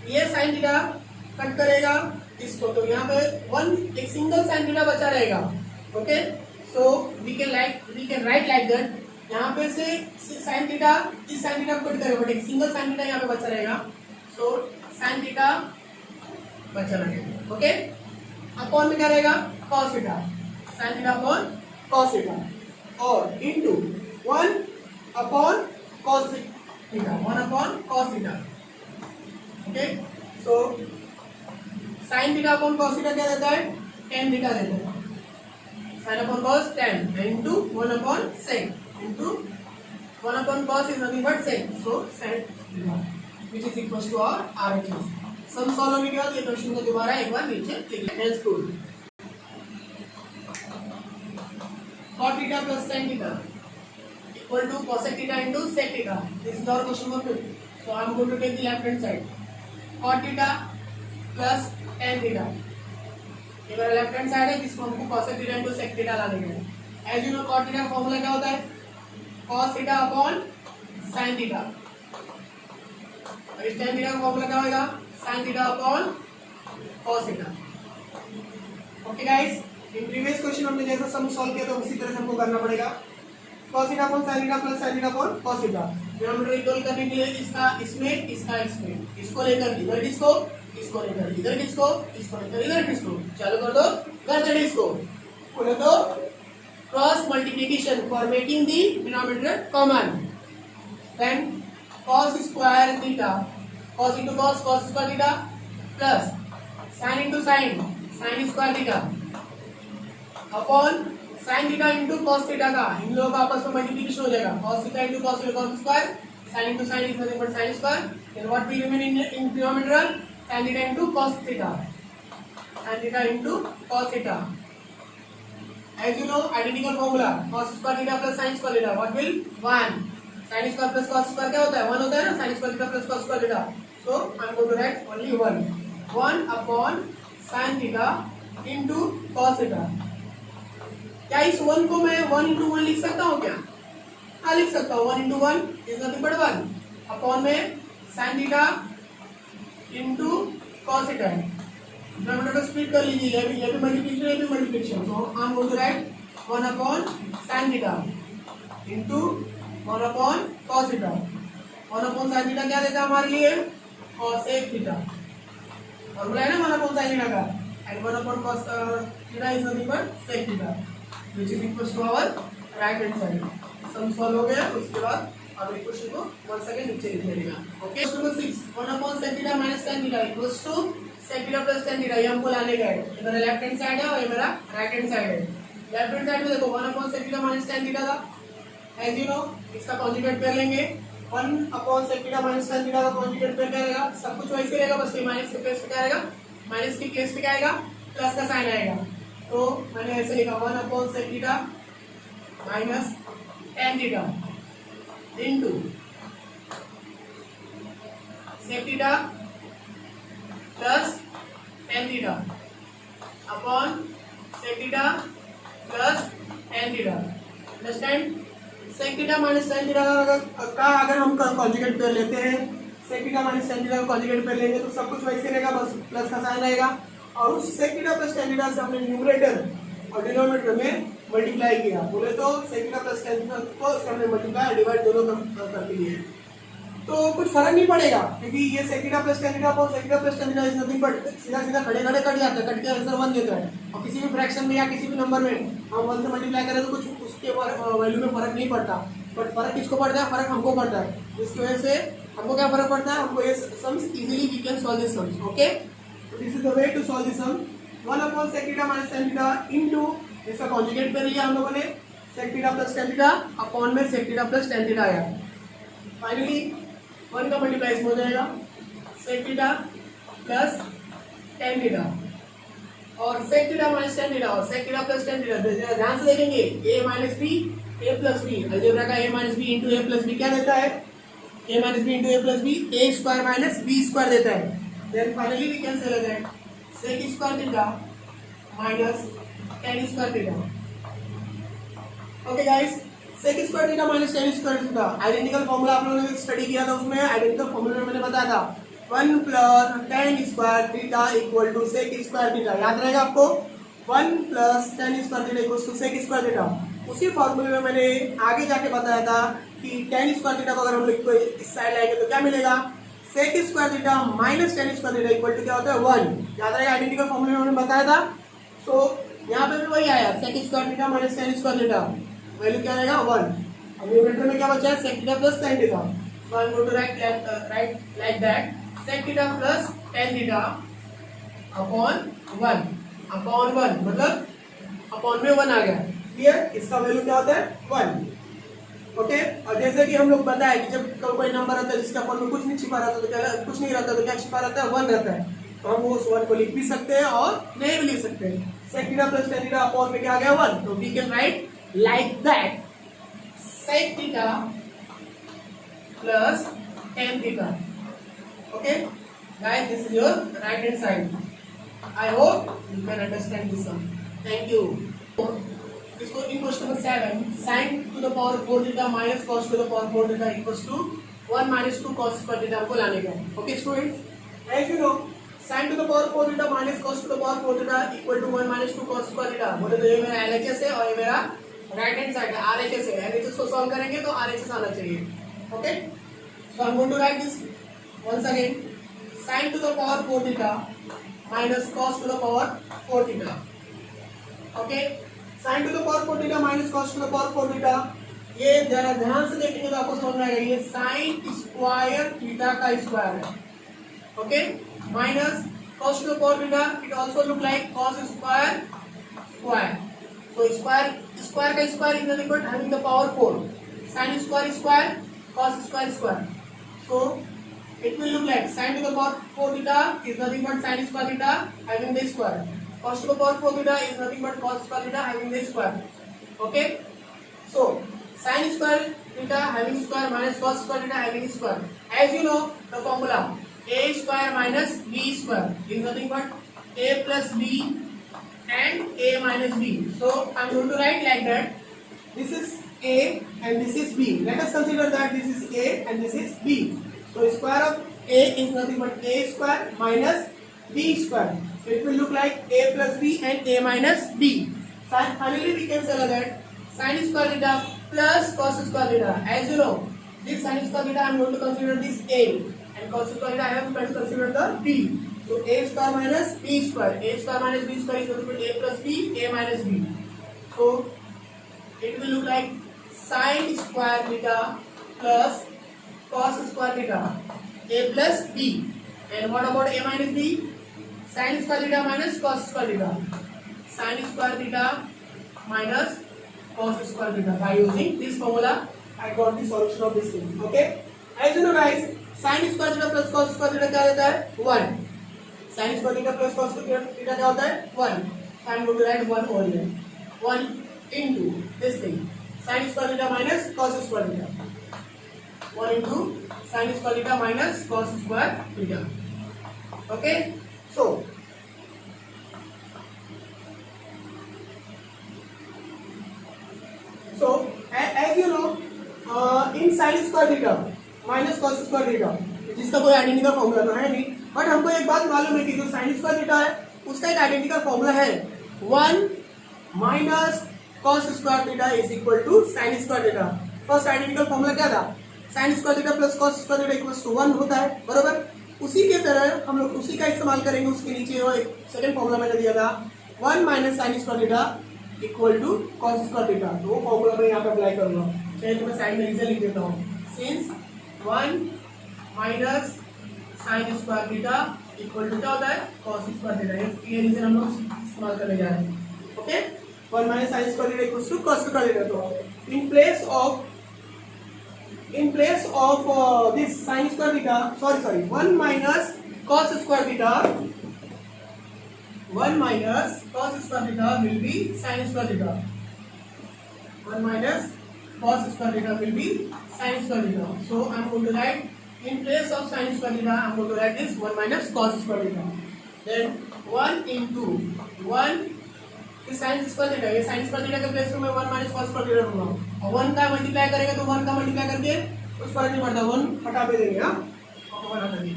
A: ये साइन थीटा कट करेगा इसको, तो यहाँ पे 1 एक सिंगल साइन थीटा बचा रहेगा, okay, so we can write like that, यहाँ पे से साइन थीटा इस साइन थीटा को कट करेगा, बट एक सिंगल साइन थीटा यहाँ पे बचा रहेगा, सो साइन थीटा बचा रहेगा। ओके, अपॉन में क्या रहेगा cos theta, sin theta upon cos theta, और into 1 upon cos theta, 1 upon cos theta. Okay, so sin theta upon cos theta क्या देता है, tan थीटा देता है। sin upon cos tan into 1 upon sec into 1 upon cos is nothing but sec, so sec theta which is equals to our RHS। Sum solve होने के बाद ये question को दोबारा एक बार नीचे लिख लें। Health tool cot theta plus tan theta equal to cosec theta into sec theta, this is our question number 5। so I am going to take the left hand side, cot theta plus tan theta, ये मेरा left hand side है जिसको हमको cosec theta into sec theta लाने के लिए। As you know cot theta का formula क्या होता है, cos theta upon sin theta, और इस tan थीटा का फार्मूला क्या होगा, sin theta upon cos theta. Okay guys, in previous question हमने जैसा सम सॉल्व किया तो उसी तरह से हमको करना पड़ेगा। cos theta upon sin theta plus sin theta upon cos theta, denominator equal करने के लिए इसका इसमें इसको लेकर इधर किसको, इसको लेकर इधर किसको, इसको लेकर इधर किसको, चालू कर दो कर दे इसको, बोले तो cross multiplication for making the denominator common, then cos square theta, cos into cos, cos square theta plus sin into sin, sin square theta upon sin theta into cos theta का, इन लोगों का आपस में मल्टीप्लिकेशन हो जाएगा, cos theta into cos theta cos square, sin into sin is nothing but sin square, then what will remain in denominator, sin theta into cos theta, sin theta into cos theta। As you know, identical formula cos square theta plus sin square theta, what will 1, sin square plus cos square क्या होता है, 1 होता है ना, sin square theta plus cos square theta, so I am going to write only 1 upon sin theta into cos theta। क्या इस 1 को मैं 1 into 1 लिख सकता हूँ क्या, हाँ लिख सकता हूँ, 1 into 1 is nothing but 1 upon में sin theta into cos theta है, डिनोमिनेटर को स्प्लिट कर लीजिए, ये भी multiplication, so I am going to write 1 upon sin theta into 1 upon cos theta. 1 upon sin theta क्या देता है हमारे लिए, cosec थीटा, फॉर्मूला है ना 1 अपॉन sin थीटा का, and 1 upon cos theta is nothing but sec theta which is equals to our right hand side. Sum solve हो गया, उसके बाद अब एक क्वेश्चन को 1 सेकंड नीचे लिख लेगा। Okay, question number 6, 1 upon sec theta minus tan theta equals to sec theta plus tan theta, ये हमको लाने का है। ये मेरा लेफ्ट हैंड साइड है और ये मेरा राइट हैंड साइड है। लेफ्ट हैंड साइड में देखो 1 upon sec theta minus tan theta था, एज यू नो इसका कॉन्जुगेट कर लेंगे, 1 upon sec theta minus tan theta का कॉन्जुगेट कर क्या रहेगा, सब कुछ वैसे रहेगा, बस ये माइनस के प्लेस पे क्या आएगा, माइनस की प्लेस पे क्या आएगा, प्लस का साइन आएगा। तो मैंने ऐसे लिखा 1 upon sec theta minus tan theta into sec theta plus tan theta upon sec theta plus tan theta. Understand, sec theta minus tan theta का अगर हम कॉन्जुगेट कर लेते हैं, sec theta minus tan theta का कॉन्जुगेट कर लेंगे तो सब कुछ वैसे रहेगा, बस प्लस का साइन रहेगा, और उस sec theta plus tan theta से हमने न्यूमरेटर और डिनोमिनेटर में मल्टीप्लाई किया, बोले तो sec theta plus tan theta को हमने मल्टीप्लाई डिवाइड दोनों कर दिए, तो कुछ फर्क नहीं पड़ेगा, क्योंकि ये sec theta plus tan theta और sec theta plus tan theta is nothing but सीधा सीधा खड़े खड़े कट जाता है, कट के आंसर 1 देता है, और किसी भी फ्रैक्शन में या किसी भी नंबर में हम 1 से मल्टीप्लाई करें तो कुछ उसके वैल्यू में फर्क नहीं पड़ता, बट फर्क किसको पड़ता है, फर्क हमको पड़ता है, जिसकी वजह से हमको क्या फर्क पड़ता है, हमको ये sums easily we can solve this sums. Okay, तो this is the way to solve this sum, 1 upon sec theta minus tan theta into इसका कॉन्जुगेट कर लिया हम लोगों ने, sec theta plus tan theta upon में sec theta plus tan theta आया, finally 1 का मल्टीप्लाई हो जाएगा sec theta plus tan theta और sec theta minus tan theta और sec theta plus tan theta, ध्यान से देखेंगे a minus b a plus b, algebra का a minus b into a plus b क्या देता है, a minus b into a plus b a square minus b square देता है, then finally we can say that sec square theta minus tan square theta. Okay guys, sec square theta minus tan square theta identical formula आप लोगों ने study किया था, उसमें identical formula में मैंने बताया था 1 plus tan square theta equal to sec square theta, याद रहेगा आपको, 1 plus tan square theta equal to sec square theta. उसी फॉर्मूले में मैंने आगे जाके बताया था कि tan स्क्वायर थीटा को अगर हम लोग इस साइड लाएंगे तो क्या मिलेगा, sec square theta minus tan square theta equal to क्या होता है 1, याद रहे आइडेंटिकल फॉर्मूले में हमने बताया था। सो यहाँ पे भी वही आया, sec square theta minus tan square theta, value क्या रहेगा 1। अब न्यूमरेटर में क्या बचा है, sec theta plus tan theta. So I am going to write like that, sec theta plus tan theta upon 1 मतलब अपॉन में 1 आ गया। क्लियर, इसका वैल्यू क्या होता है 1। ओके, और जैसे कि हम लोग बताए कि जब कोई नंबर आता है जिसके अपॉन में कुछ नहीं छिपा रहता तो क्या, कुछ नहीं रहता तो क्या छिपा रहता है, 1 रहता है। तो हम उस 1 को लिख भी सकते हैं और नहीं भी लिख सकते हैं। Sec theta plus tan theta upon में क्या आ गया 1, तो we can write like that, sec theta plus tan theta. Okay guys, this is your right hand side. I hope you can understand this one. Thank you. इसको in question number 7, sin to the power 4 theta minus cos to the power 4 theta equals to 1 minus 2 cos square theta हमको लाने का है। Okay students, as you know, sin to the power 4 theta minus cos to the power 4 theta equal to 1 minus 2 cos square theta। बोले तो ये मेरा LHS है और ये मेरा राइट हैंड साइड है, RHS है। LHS को सॉल्व करेंगे तो RHS आना चाहिए। Okay, so I'm going to write this once again, sin to the power 4 theta minus cos to the power 4 theta. Okay, sin to the power 4 theta minus cos to the power 4 theta, ये जरा ध्यान से देखेंगे तो आपको समझ में आएगा, ये sin स्क्वायर थीटा का स्क्वायर है। Okay, minus cos to the power theta, it also look like cos square square. तो स्क्वायर स्क्वायर का square is nothing but having the power 4, sin square square cos square square. So it will look like sin to the power 4 theta is nothing but sin square theta having the square, cos to the power 4 theta is nothing but cos square theta having the square. Okay, so sin square theta having square minus cos square theta having square. As you know the formula, a square minus b square is nothing but a plus b and a minus b. So I am going to write like that, this is a and this is b. Let us consider that this is a and this is b. So square of a is nothing but a square minus b square. So it will look like a plus b and a minus b. Finally we can say that sin square theta plus cos square theta. As you know, this sin square theta I am going to consider this a, and cos square theta I am going to consider the b. So a square minus b square. A square minus b square is nothing but a plus b, a minus b. So it will look like sin square theta plus cos square theta, a plus b. And what about a minus b? Sin square theta minus cos square theta, sin square theta minus cos square theta. By using this formula I got the solution of this thing. Okay, as you know guys, sin square theta plus cos square theta क्या देता है 1, sin square theta plus cos square theta क्या होता है 1. So I am going to write 1 over here, 1 into this thing, sin square theta minus cos square theta, 1 into sin square theta minus cos square theta. Okay, so as you know, in sin square theta minus cos square theta, जिसका कोई identical formula तो है नहीं, but हमको एक बात मालूम है कि जो sin स्क्वायर थीटा है उसका एक आइडेंटिकल फॉर्मूला है, 1 minus cos square theta is equal to sin square theta. First identical formula क्या था, sin square theta plus cos square theta equals to 1 होता है, बरोबर। उसी के तरह हम लोग उसी का इस्तेमाल करेंगे, उसके नीचे वो एक सेकंड फॉर्मूला मैंने दिया था 1 minus sin square theta equal to cos square theta, तो वो फॉर्मूला मैं यहाँ पे अप्लाई करूंगा। चलिए तो मैं साइड में रीजन लिख देता हूँ, since 1 minus sin square theta equal to क्या होता है cos स्क्वायर थीटा, ये रीजन हम लोग इस्तेमाल करने जा रहे हैं। Okay, 1 minus sin square theta equals to cos square theta. तो in place of this sin square theta, sorry 1 minus cos square theta, 1 minus cos square theta will be sin square theta, 1 minus cos square theta will be sin square theta. So I am going to write, in place of sin square theta I am going to write this 1 minus cos square theta, then 1 into 1 इस sin square theta, ये sin square theta के place में मैं 1 minus cos square theta लूंगा, और 1 का multiply करेंगे तो 1 का मल्टीप्लाई करके कुछ फर्क नहीं पड़ता, 1 हटा पे देंगे, हाँ 1 हटा देंगे।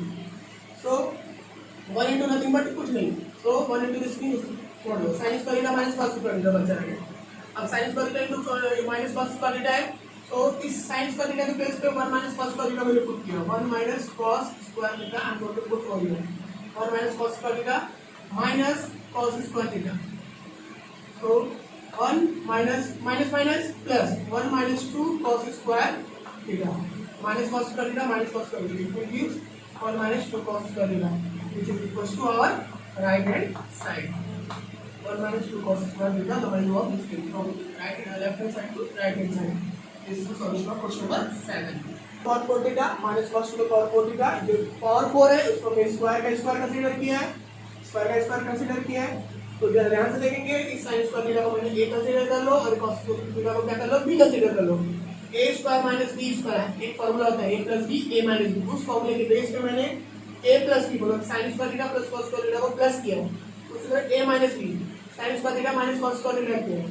A: सो 1 इंटू नथिंग बट कुछ नहीं, सो 1 इंटू दिस थिंग छोड़ दो, sin square theta minus cos square theta बच जाएगा। अब sin square theta into minus cos square theta है, तो इस sin स्क्वायर थीटा के प्लेस पे 1 माइनस cos स्क्वायर थीटा मैंने पुट किया, 1 minus cos square theta I am going to put over here, 1 minus cos square theta minus cos square theta. So 1 minus minus minus plus 1 minus 2 cos square theta minus cos square theta minus cos square theta. It will give 1 minus 2 cos square theta, which is equals to our right hand side. 1 minus 2 cos square theta, the value of this thing from left hand side to right hand side. This is the solution of question number 7. Cos 4 theta minus cos 2 cos 4 theta, जो power 4 है उसको मैं square का square consider किया है, square का square consider किया है। तो ध्यान से देखेंगे, इस साइन स्क्वायर थीटा को मैंने a कंसीडर कर लो और cos थीटा को क्या कर लो, b कंसीडर कर लो। a square minus b square एक फॉर्मूला होता है a plus b a minus b, उस फॉर्मूले के बेस पे मैंने a प्लस b बोला sign square theta plus cos square theta को प्लस किया, उसके बाद a minus b sign square theta minus cos square theta किया।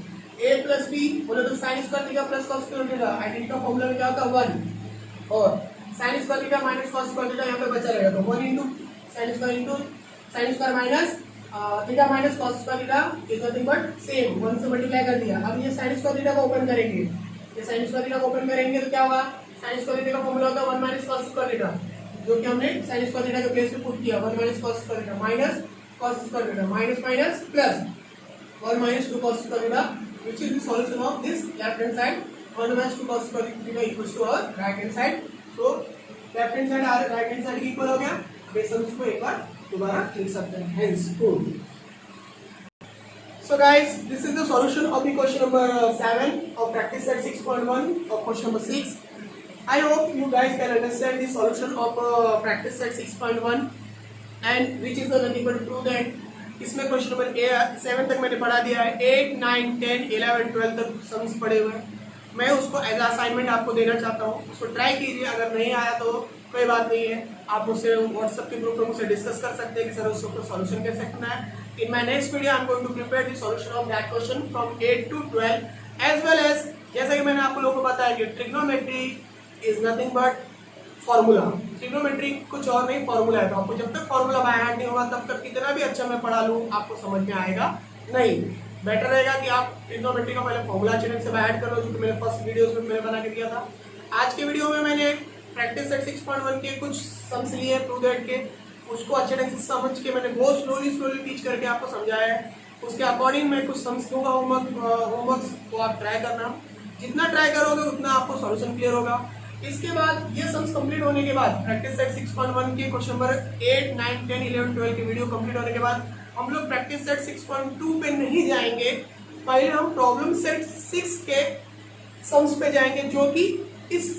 A: a प्लस b बोले तो sign square theta plus cos square theta identity का formula में क्या होता है 1, और sign square theta minus cos square theta यहाँ पे बचा रहेगा, तो 1 into sine square minus theta minus cos square theta is nothing but same, 1 से मल्टीप्लाई कर दिया। अब ये साइन स्क्वायर थीटा को ओपन करेंगे, ये साइन स्क्वायर थीटा को ओपन करेंगे तो क्या होगा, साइन स्क्वायर थीटा का फॉर्मूला होता है 1 माइनस cos स्क्वायर थीटा, जो कि हमने साइन स्क्वायर थीटा के प्लेस पे पुट किया 1 minus cos square theta minus cos square theta minus minus plus 1 minus 2 cos square theta, which is the solution of this left hand side 1 minus 2 cos square theta equals to our right hand side. So left hand side और right hand side के equal हो गया, base हम इसको एक बार दोबारा लिख सकते हैं, hence proof. So guys, this is the solution of the question number 7 of practice set 6.1 of question number 6. I hope you guys can understand the solution of practice set 6.1 and which is the nothing but prove that इसमें question number 7 तक मैंने पढ़ा दिया है, 8, 9, 10, 11, 12 तक sums पढ़े हुए हैं। मैं उसको एज असाइनमेंट आपको देना चाहता हूँ, उसको ट्राई कीजिए, अगर नहीं आया तो कोई बात नहीं है, आप मुझसे व्हाट्सएप के ग्रुप में मुझसे डिस्कस कर सकते हैं कि सर उसको सॉल्यूशन कैसे करना है। In my next video I am going to prepare the solution of that question from 8 to 12 as well as, जैसा कि मैंने आप लोगों को बताया कि trigonometry is nothing but formula, trigonometry कुछ और नहीं फॉर्मूला है, तो आपको जब तक फॉर्मूला बाय हार्ट नहीं होगा तब तक कितना भी अच्छा मैं पढ़ा लूँ आपको समझ में आएगा नहीं। बेटर रहेगा कि आप ट्रिग्नोमेट्री का पहले फॉर्मूला अच्छे ढंग से बाय हार्ट करो, जो कि मेरे फर्स्ट वीडियोस में मैंने बना के दिया था। आज के वीडियो में मैंने प्रैक्टिस सेट 6.1 के कुछ सम्स लिए प्रूव दैट के, उसको अच्छे ढंग से समझ के मैंने बहुत स्लोली टीच करके आपको समझाया है। उसके अकॉर्डिंग मैं कुछ सम्स दूंगा होमवर्क को आप ट्राई करना, जितना ट्राई करोगे उतना आपको सॉल्यूशन क्लियर होगा। इसके बाद ये सम्स कंप्लीट होने के बाद प्रैक्टिस सेट 6.1 के क्वेश्चन नंबर 8, 9, 10, 11, 12 के वीडियो कंप्लीट होने के बाद हम लोग प्रैक्टिस सेट 6.2 पे नहीं जाएंगे, पहले हम प्रॉब्लम सेट 6 के सम्स पे जाएंगे, जो कि इस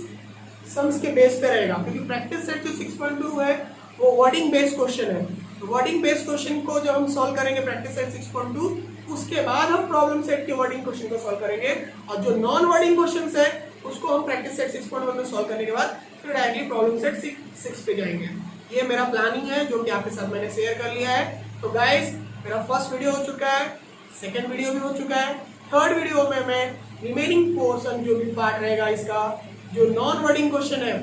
A: सम्स के बेस पे रहेगा, क्योंकि प्रैक्टिस सेट जो 6.2 है वो वर्डिंग बेस्ड क्वेश्चन है। तो वर्डिंग बेस्ड क्वेश्चन को जब हम सॉल्व करेंगे प्रैक्टिस सेट 6.2, उसके बाद हम प्रॉब्लम सेट के वर्डिंग क्वेश्चन को सॉल्व करेंगे, और जो नॉन वर्डिंग क्वेश्चन है उसको हम प्रैक्टिस सेट 6.1 में सॉल्व करने के बाद फिर डायरेक्टली प्रॉब्लम सेट 6 पे जाएंगे। ये मेरा प्लानिंग है जो कि आपके साथ मैंने शेयर कर लिया है। तो गाइस, मेरा फर्स्ट वीडियो हो चुका है, सेकंड वीडियो भी हो चुका है, थर्ड वीडियो में मैं रिमेनिंग पोर्शन जो भी पार्ट रहेगा इसका, जो नॉन वर्डिंग क्वेश्चन है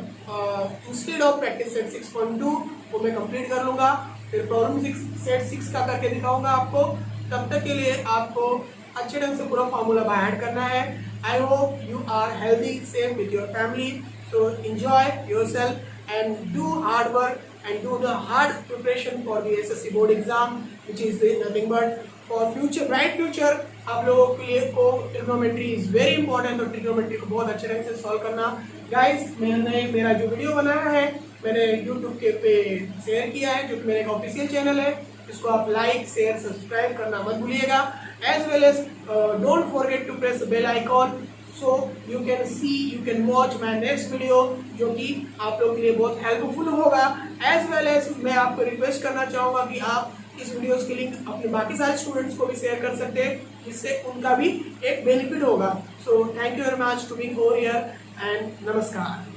A: इंस्टेड ऑफ प्रैक्टिस सेट 6.2 वो मैं कंप्लीट कर लूंगा, फिर प्रॉब्लम सेट 6 का करके दिखाऊंगा आपको। तब तक के लिए आपको अच्छे ढंग से पूरा फार्मूला बाय हार्ट करना है। I hope you are healthy, safe with your family. So enjoy yourself and do hard work and do the hard preparation for the SSC board exam, which is nothing but for future, bright future. आप लोगों के लिए को trigonometry is very important, और trigonometry को बहुत अच्छे ढंग से सॉल्व करना। गाइस, मैंने मेरा जो वीडियो बनाया है मैंने यूट्यूब के पे शेयर किया है, जो कि मेरा एक ऑफिशियल चैनल है, इसको आप लाइक शेयर सब्सक्राइब करना मत भूलिएगा। As well as don't forget to press bell icon so you can watch my next video, जो कि आप लोगों के लिए बहुत हेल्पफुल होगा। एज वेल एज मैं आपको रिक्वेस्ट करना चाहूँगा कि आप इस वीडियोस की लिंक अपने बाकी सारे स्टूडेंट्स को भी शेयर कर सकते हैं, जिससे उनका भी एक बेनिफिट होगा। So thank you very much to being over here and नमस्कार।